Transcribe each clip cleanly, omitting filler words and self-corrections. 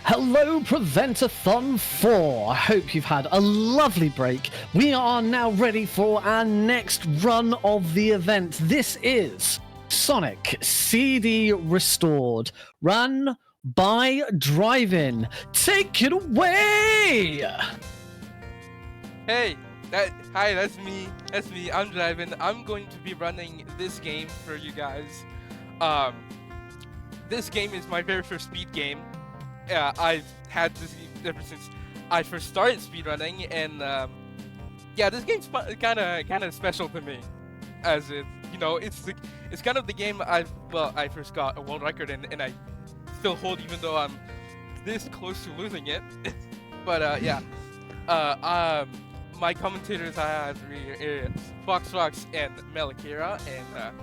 Hello, Prevent-a-Thon 4. I hope you've had a lovely break. We are now ready for our next run of the event. This is Sonic CD Restored, run by drYVin. Take it away! Hey, hi, that's me. I'm drYVin. I'm going to be running this game for you guys. This game is my very first speed game. I've had this ever since I first started speedrunning, and yeah, this game's kind of special to me, as it's kind of the game I first got a world record in, and I still hold, even though I'm this close to losing it. But yeah, my commentators I have is Fox and Melakira, and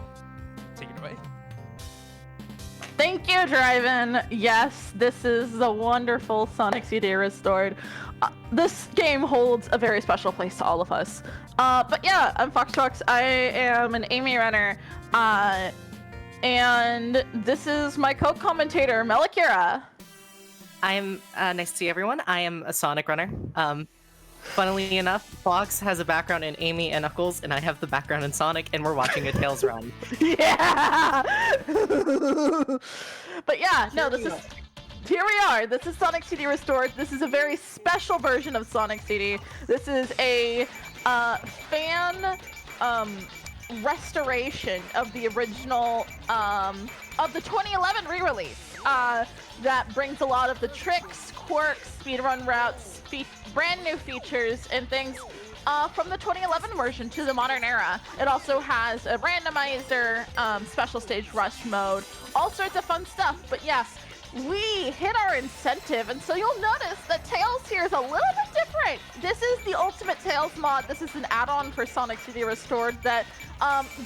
take it away. Thank you, drYVin. Yes, this is the wonderful Sonic CD Restored. This game holds a very special place to all of us. But yeah, I'm Fox. I am an Amy runner. And this is my co-commentator, Melakira. I'm nice to see everyone. I am a Sonic runner. Funnily enough, Fox has a background in Amy and Knuckles, and I have the background in Sonic, and we're watching a Tails run. Yeah! But yeah, no, here we are. This is Sonic CD Restored. This is a very special version of Sonic CD. This is a fan restoration of the original of the 2011 re-release that brings a lot of the tricks, quirks, speedrun routes, brand new features and things from the 2011 version to the modern era. It also has a randomizer, special stage rush mode, all sorts of fun stuff. But yeah, we hit our incentive, and so you'll notice that Tails here is a little bit different. This is the Ultimate Tails mod. This is an add-on for Sonic CD Restored that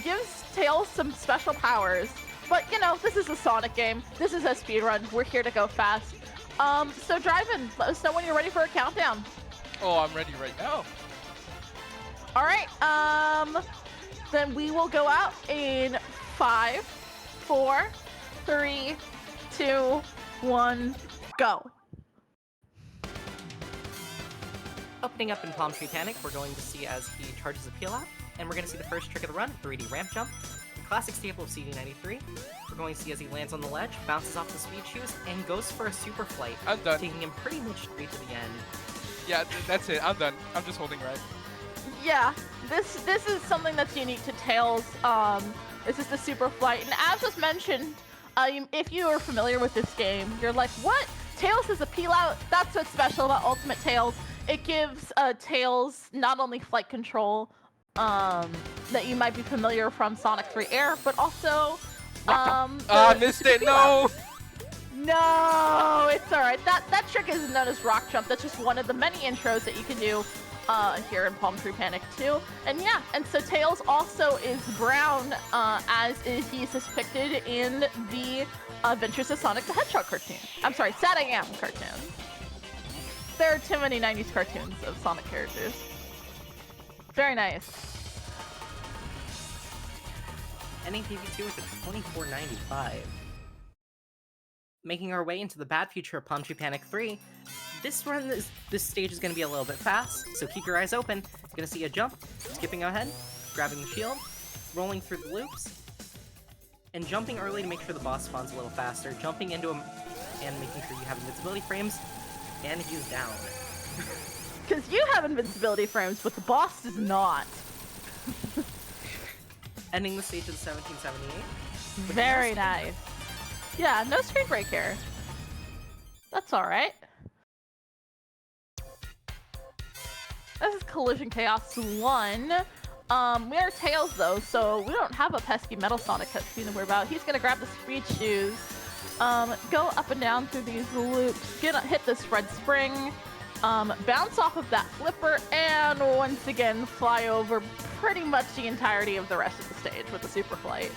gives Tails some special powers. But you know, this is a Sonic game. This is a speedrun. We're here to go fast. So drYVin, let us know when you're ready for a countdown. Oh, I'm ready right now. All right, then we will go out in 5, 4, 3, 2, 1, go. Opening up in Palm Tree Panic, we're going to see as he charges a peel out, and we're going to see the first trick of the run, 3D ramp jump. The classic staple of CD93. We're going to see as he lands on the ledge, bounces off the speed shoes, and goes for a super flight, I'm done. taking him pretty much straight to the end. Yeah, that's it. I'm done. I'm just holding right. Yeah, this is something that's unique to Tails. This is the super flight, and as was mentioned, if you are familiar with this game, you're like, what? Tails is a peel out? That's what's special about Ultimate Tails. It gives Tails not only flight control that you might be familiar from Sonic 3 Air, but also I missed it. No. No, it's all right. That trick is known as rock jump. That's just one of the many intros that you can do here in Palm Tree Panic 2. And yeah, and so Tails also is brown, as he's depicted in the Adventures of Sonic the Hedgehog cartoon. I'm sorry, Sad I Am cartoon. There are too many 90s cartoons of Sonic characters. Very nice. Ending PV2 with a 24.95. Making our way into the bad future of Palm Tree Panic 3, this stage is going to be a little bit fast, so keep your eyes open. You're going to see a jump, skipping ahead, grabbing the shield, rolling through the loops, and jumping early to make sure the boss spawns a little faster, jumping into him and making sure you have invincibility frames, and he's down. Because you have invincibility frames, but the boss does not. Ending the stage of the 1778. Very nice. Yeah, no screen break here. That's alright. This is Collision Chaos 1. We are Tails though, so we don't have a pesky Metal Sonic cutscene to worry about. He's gonna grab the speed shoes, go up and down through these loops, hit this red spring, bounce off of that flipper, and once again fly over pretty much the entirety of the rest of the stage with the super flight.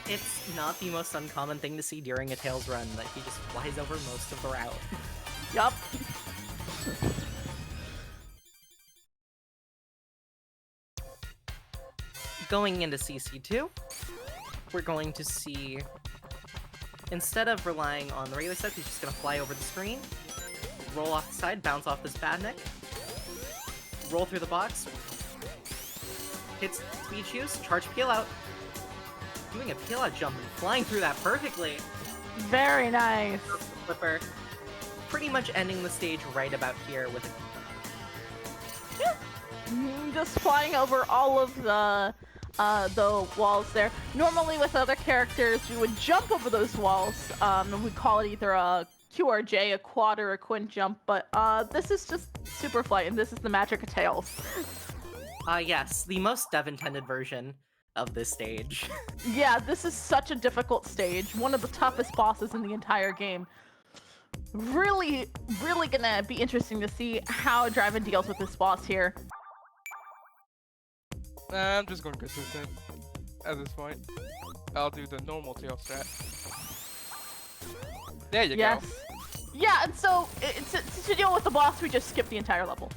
It's not the most uncommon thing to see during a Tails run, that he just flies over most of the route. Yup. Going into CC2, we're going to see Instead of relying on the regular stuff, he's just gonna fly over the screen, roll off the side, bounce off this badnik, roll through the box, hits speed shoes, charge peel out, doing a peel out jump and flying through that perfectly. Very nice. Flipper, pretty much ending the stage right about here with a Just flying over all of the walls there. Normally with other characters, we would jump over those walls. And we call it either a QRJ, a quad, or a quint jump. But this is just super flight, and this is the magic of Tails. Yes, the most dev-intended version of this stage. Yeah, this is such a difficult stage. One of the toughest bosses in the entire game. Really, really gonna be interesting to see how drYVin deals with this boss here. I'm just going consistent at this point. I'll do the normal tail strat. There you Yes. go. Yeah, and so to deal with the boss, we just skip the entire level.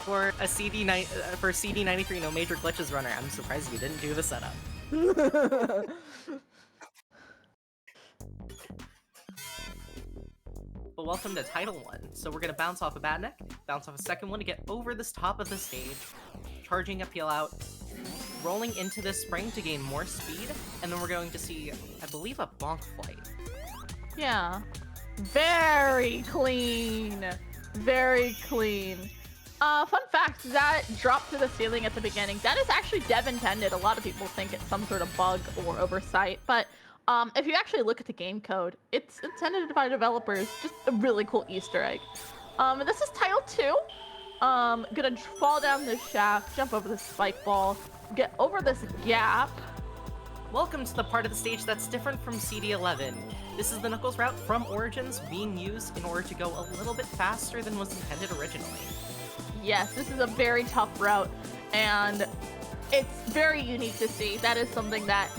For a for CD93 no major glitches runner, I'm surprised you didn't do the setup. But welcome to Title 1. So we're gonna bounce off a badnik, bounce off a second one to get over this top of the stage, charging a peel out, rolling into this spring to gain more speed, and then we're going to see, I believe, a bonk flight. Yeah. Very clean. Very clean. Fun fact, that drop to the ceiling at the beginning, that is actually dev intended. A lot of people think it's some sort of bug or oversight, but if you actually look at the game code, it's intended by developers. Just a really cool Easter egg. And this is Title 2. Gonna fall down this shaft, jump over the spike ball, get over this gap. Welcome to the part of the stage that's different from CD11. This is the Knuckles route from Origins being used in order to go a little bit faster than was intended originally. Yes, this is a very tough route, and it's very unique to see. That is something that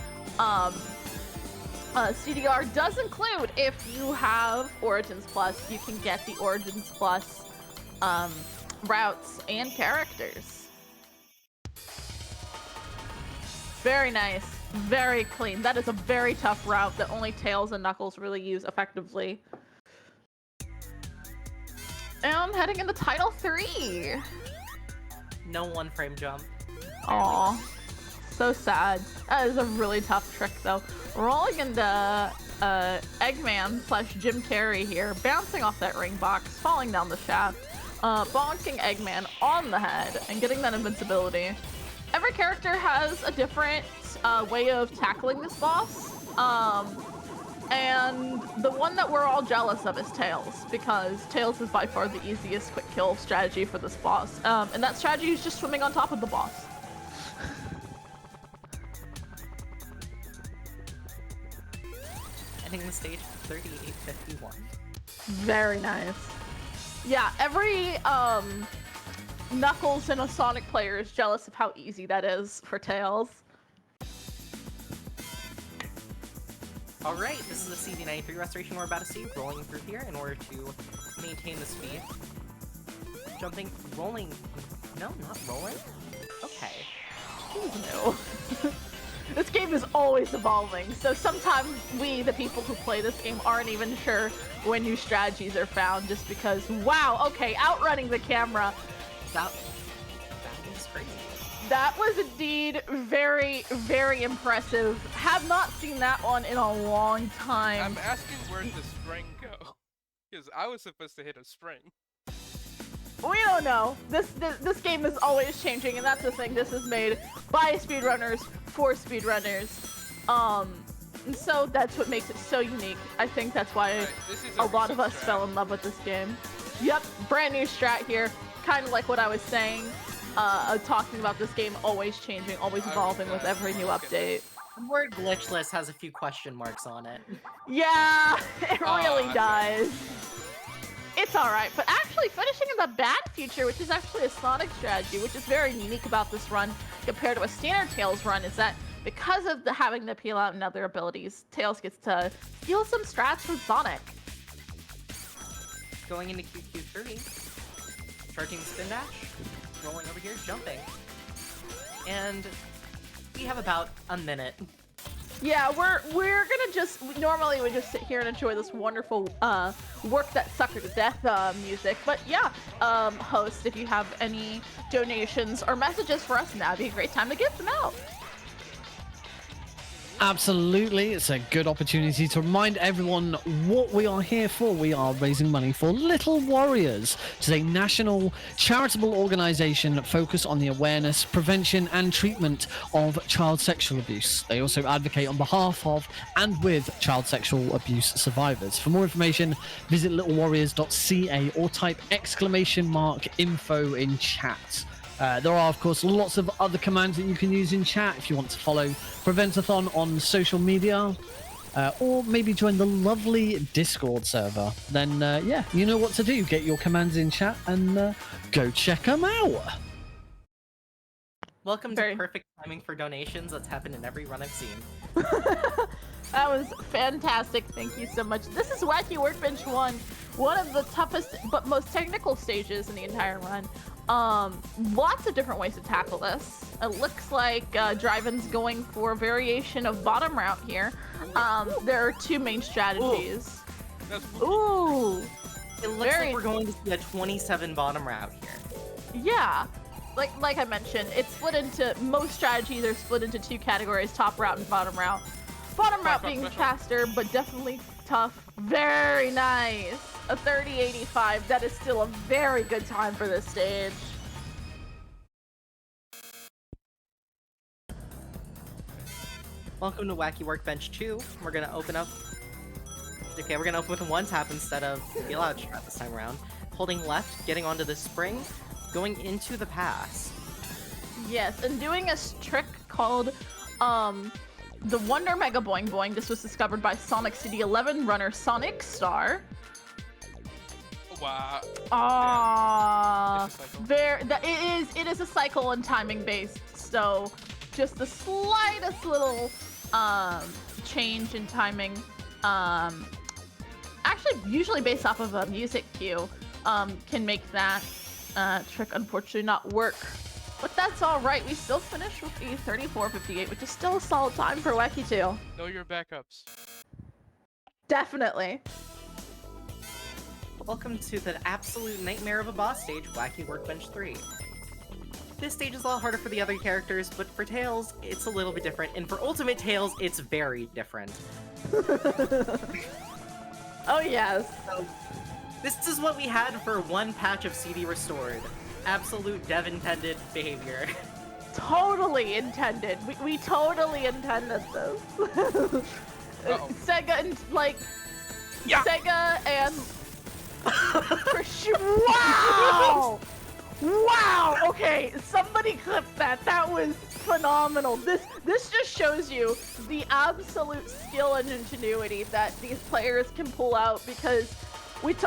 CDR does include. If you have Origins Plus, you can get the Origins Plus routes and characters. Very nice. Very clean. That is a very tough route that only Tails and Knuckles really use effectively. And I'm heading into Title 3. No one frame jump. Aw. So sad. That is a really tough trick though. Rolling into Eggman / Jim Carrey here, bouncing off that ring box, falling down the shaft, bonking Eggman on the head, and getting that invincibility. Every character has a different way of tackling this boss, and the one that we're all jealous of is Tails, because Tails is by far the easiest quick kill strategy for this boss, and that strategy is just swimming on top of the boss. Ending the stage 3851. Very nice. Yeah, every Knuckles and a Sonic player is jealous of how easy that is for Tails. Alright, this is the CD93 restoration we're about to see, rolling through here in order to maintain the speed. Jumping, rolling, no, not rolling? Okay. No. This game is always evolving, so sometimes we, the people who play this game, aren't even sure when new strategies are found just because, wow, okay, outrunning the camera. That was crazy. That was indeed very, very impressive. Have not seen that one in a long time. I'm asking where'd the spring go? Because I was supposed to hit a spring. We don't know. This game is always changing, and that's the thing. This is made by speedrunners for speedrunners. And so that's what makes it so unique. I think that's why Right, a lot of us strat. fell in love with this game. Yep, brand new strat here. Kind of like what I was saying, talking about this game always changing, always evolving with every new update. The word glitchless has a few question marks on it. Yeah, it really that's does. It's alright, but actually finishing in the bad future, which is actually a Sonic strategy, which is very unique about this run compared to a standard Tails run, is that because of having the peel out and other abilities, Tails gets to steal some strats from Sonic. Going into QQ3, charging the spin dash, rolling over here, jumping. And we have about a minute Yeah, we're gonna just normally we just sit here and enjoy this wonderful work that sucker to death music. But yeah, host, if you have any donations or messages for us, now would be a great time to get them out. Absolutely, it's a good opportunity to remind everyone what we are here for. We are raising money for Little Warriors, which is a national charitable organization focused on the awareness, prevention, and treatment of child sexual abuse. They also advocate on behalf of and with child sexual abuse survivors. For more information, visit littlewarriors.ca or type !info in chat. There are, of course, lots of other commands that you can use in chat if you want to follow Prevent-a-Thon on social media, or maybe join the lovely Discord server. Then, yeah, you know what to do. Get your commands in chat and go check them out. Welcome to perfect timing for donations. That's happened in every run I've seen. That was fantastic. Thank you so much. This is Wacky Workbench 1, one of the toughest but most technical stages in the entire run. Lots of different ways to tackle this. It looks like drYVin's going for a variation of bottom route here. There are two main strategies. Ooh! It looks like we're going to see a 27 bottom route here. Yeah. Like I mentioned, it's split into, most strategies are split into two categories, top route and bottom route. Bottom route being faster, but definitely tough. Very nice. A 30.85. That is still a very good time for this stage. Welcome to Wacky Workbench 2. We're gonna open up. Okay, we're gonna open with a one tap instead of the allowed strat this time around. Holding left, getting onto the spring, going into the pass. Yes, and doing a trick called the Wonder Mega Boing Boing. This was discovered by Sonic City 11 runner Sonic Star. Wow. It is a cycle and timing based, so just the slightest little change in timing, actually usually based off of a music cue, can make that trick unfortunately not work. But that's alright, we still finished with a 34.58, which is still a solid time for Wacky 2. Know your backups. Definitely. Welcome to the absolute nightmare of a boss stage, Wacky Workbench 3. This stage is a lot harder for the other characters, but for Tails, it's a little bit different, and for Ultimate Tails, it's very different. Oh yes. So, this is what we had for one patch of CD Restored. Absolute dev-intended behavior. Totally intended. We totally intended this. Sega and Sega and for sure. Wow! Wow! Okay, somebody clip that. That was phenomenal. This just shows you the absolute skill and ingenuity that these players can pull out, because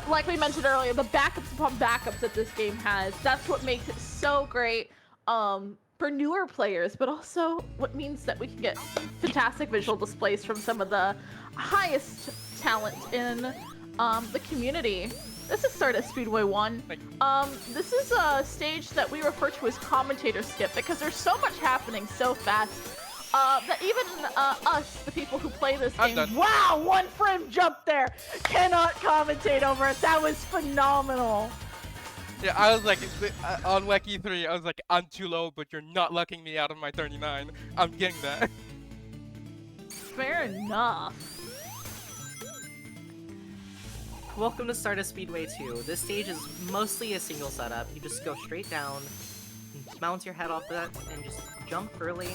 like we mentioned earlier, the backups upon backups that this game has. That's what makes it so great for newer players, but also what means that we can get fantastic visual displays from some of the highest talent in the community. This is Stardust Speedway 1. This is a stage that we refer to as commentator skip, because there's so much happening so fast that even us, the people who play this game, wow, one frame jump there, cannot commentate over it. That was phenomenal. Yeah, I was like, on Wacky 3, I was like, I'm too low, but you're not lucking me out of my 39. I'm getting that. Fair enough. Welcome to Stardust Speedway 2. This stage is mostly a single setup. You just go straight down, bounce your head off that, and just jump early.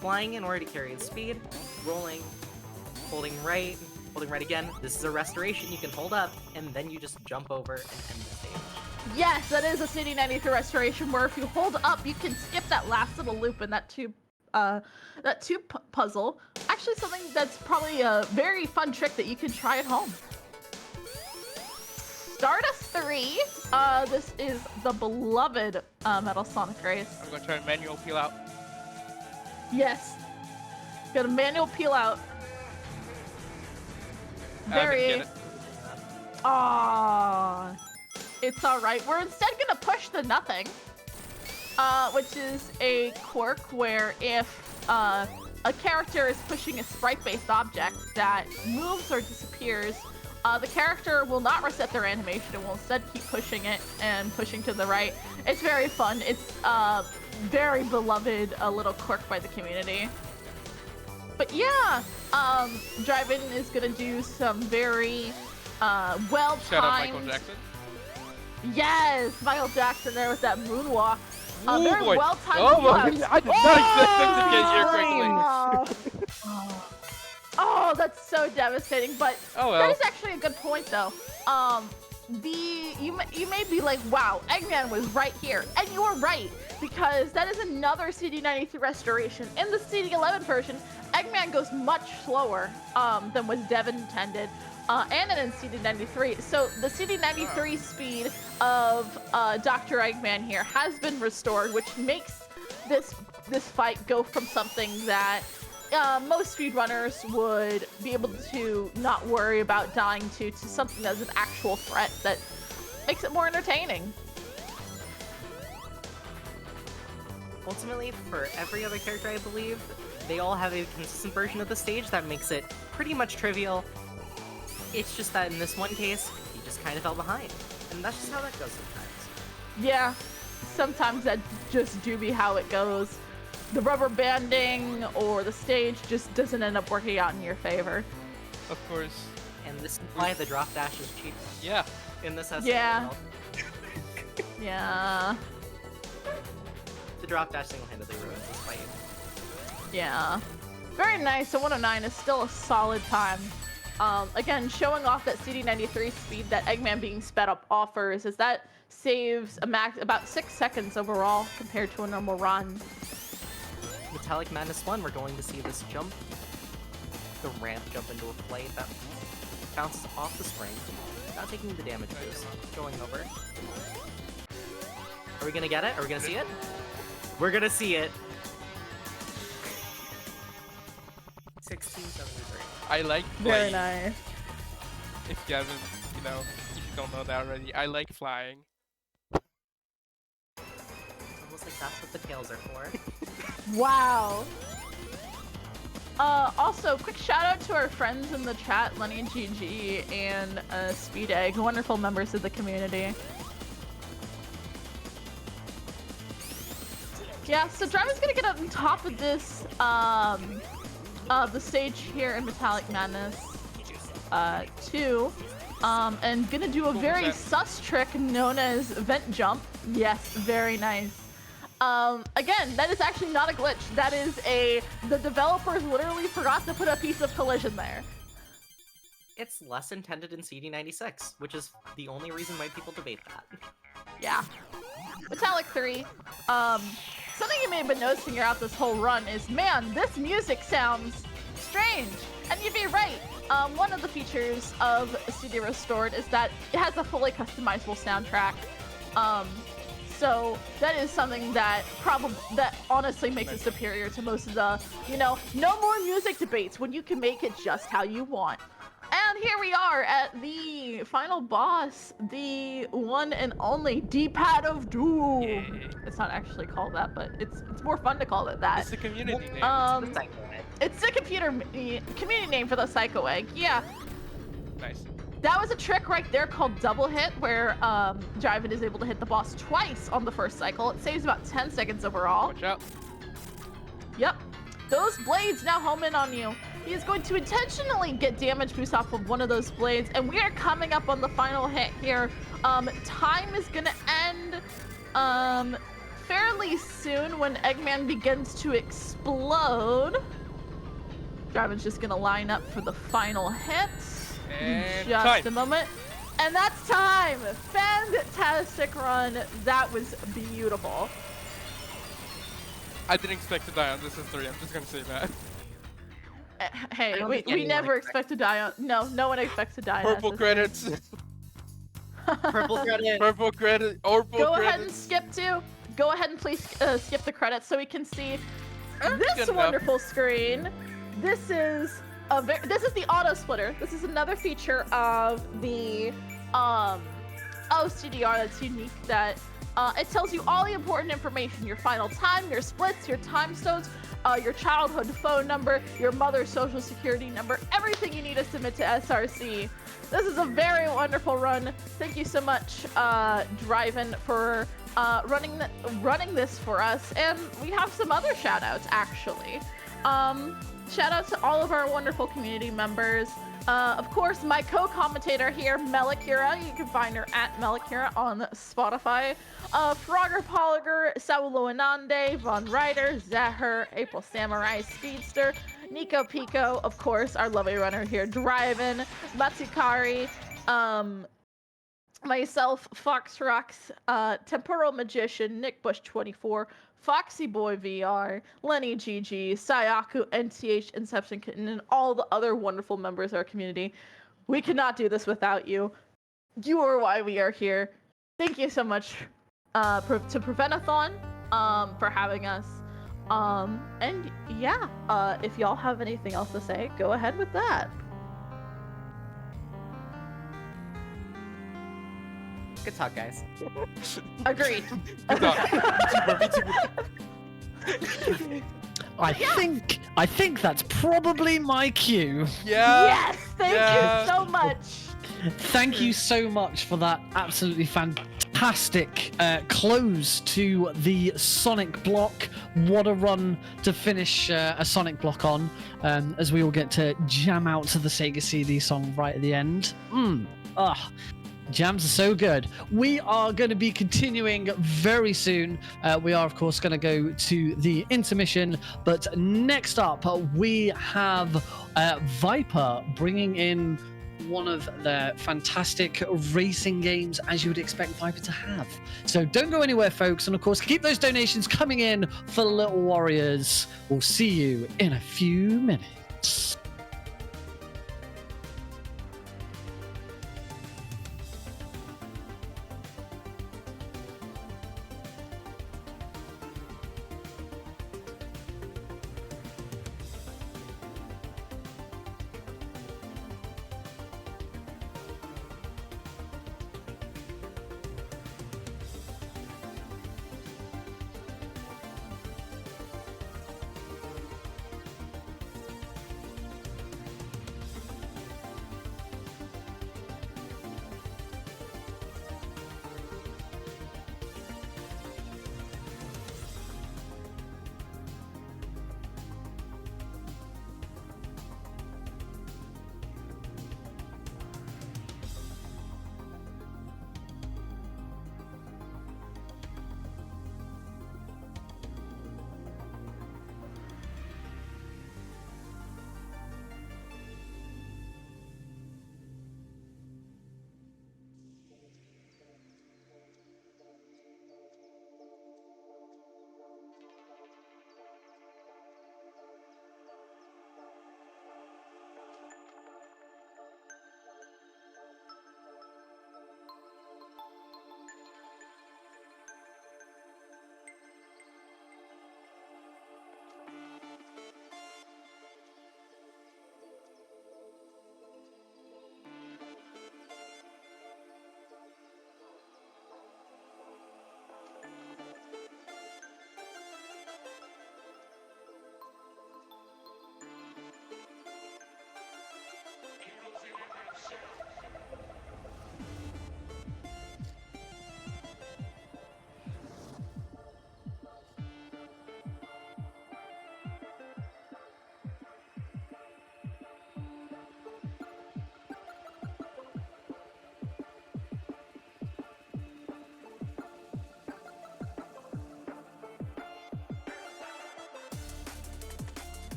Flying in order to carry the speed, rolling, holding right again. This is a restoration you can hold up, and then you just jump over and end the stage. Yes, that is a City 93 restoration, where if you hold up, you can skip that last little loop in that tube puzzle. Actually, something that's probably a very fun trick that you can try at home. Stardust 3. This is the beloved Metal Sonic race. I'm gonna try a manual peel out. Yes. Got a manual peel out. Very. Ah. It's alright. We're instead gonna push the nothing. Which is a quirk where if a character is pushing a sprite-based object that moves or disappears, the character will not reset their animation and will instead keep pushing it and pushing to the right. It's very fun. It's very beloved little quirk by the community. But yeah, drYVin is gonna do some very well-timed. Shout out Michael Jackson. Yes, Michael Jackson there with that moonwalk. Oh Very boy! well-timed. Oh my! moonwalk. I did not expect him to get here quickly. Oh, that's so devastating. But Oh well. that is actually a good point, though. You may be like, wow, Eggman was right here, and you were right because that is another CD93 restoration. In the CD11 version, Eggman goes much slower than was Devin intended. And then in CD93. So the CD93 speed of Dr. Eggman here has been restored, which makes this fight go from something that most speedrunners would be able to not worry about dying to something that's an actual threat that makes it more entertaining. Ultimately, for every other character, I believe, they all have a consistent version of the stage that makes it pretty much trivial. It's just that in this one case, he just kind of fell behind. And that's just how that goes sometimes. Yeah, sometimes that just do be how it goes. The rubber banding or the stage just doesn't end up working out in your favor. Of course. And this is why the drop dash is cheap. Yeah. In this SNL Yeah. world. Yeah. The drop dash single-handedly ruins this fight. Yeah. Very nice. So 109 is still a solid time. Again, showing off that CD93 speed that Eggman being sped up offers is that saves a max about 6 seconds overall compared to a normal run. Metallic Madness 1, we're going to see this jump, the ramp jump into a plate that bounces off the spring, not taking the damage boost, going over. Are we gonna get it? Are we gonna see it? We're gonna see it! 1673. I like Very flying. nice. If you haven't, if you don't know that already, I like flying. It's almost like that's what the tails are for. Wow. Also, quick shout out to our friends in the chat, Lenny GG and Speed Egg, wonderful members of the community. Yeah, so drYVin's gonna get up on top of this, the stage here in Metallic Madness 2, and gonna do a very sus trick known as Vent Jump. Yes, very nice. Again, that is actually not a glitch. That is the developers literally forgot to put a piece of collision there. It's less intended in CD96, which is the only reason why people debate that. Yeah. Metallic 3, something you may have been noticing throughout this whole run is, man, this music sounds strange. And you'd be right. One of the features of CD Restored is that it has a fully customizable soundtrack. So that is something that honestly makes it superior to most of the, no more music debates when you can make it just how you want. And here we are at the final boss, the one and only D-Pad of Doom. Yay. It's not actually called that, but it's more fun to call it that. It's the community name. It's the community name for the Psycho Egg. Yeah. Nice. That was a trick right there called double hit, where drYVin is able to hit the boss twice on the first cycle. It saves about 10 seconds overall. Watch out. Yep. Those blades now home in on you. He is going to intentionally get damage boost off of one of those blades, and we are coming up on the final hit here. Time is gonna end fairly soon when Eggman begins to explode. drYVin's just gonna line up for the final hit. And Just time. a moment. And that's time! Fantastic run. That was beautiful. I didn't expect to die on this history, I'm just gonna say that. Hey, I don't we think anyone never expects expect to die on. No one expects to die on Purple SSD. credits. Purple credit. Purple credit. Purple Go credits. ahead and skip to. Go ahead and please skip the credits so we can see That's this good enough. wonderful screen. This is the auto splitter. This is another feature of the CDR that's unique that It tells you all the important information: your final time, your splits, your time stones, your childhood phone number, your mother's social security number, everything you need to submit to SRC. This is a very wonderful run. Thank you so much, drYVin, for running this for us. And we have some other shout outs, actually. Shout out to all of our wonderful community members. Of course, my co-commentator here, Melikira. You can find her at Melikira on Spotify. Frogger Poliger, Saulo Anande, Von Ryder, Zahir, April Samurai, Speedster, Nico Pico, of course, our lovely runner here, drYVin, Matsukari, myself, Fox Rocks, Temporal Magician, Nick Bush 24, Foxy Boy VR, Lenny GG, Sayaku, NTH, Inception Kitten, and all the other wonderful members of our community. We could not do this without you. You are why we are here. Thank you so much to Prevent-a-Thon for having us. And yeah, if y'all have anything else to say, go ahead with that. Good talk, guys. Agreed. Good talk. I think that's probably my cue. Yeah. Yes, thank you so much. Thank you so much for that absolutely fantastic close to the Sonic block. What a run to finish a Sonic block on, as we all get to jam out to the Sega CD song right at the end. Jams are so good. We are going to be continuing very soon. We are, of course, going to go to the intermission. But next up, we have Viper bringing in one of the fantastic racing games, as you would expect Viper to have. So don't go anywhere, folks. And, of course, keep those donations coming in for the Little Warriors. We'll see you in a few minutes.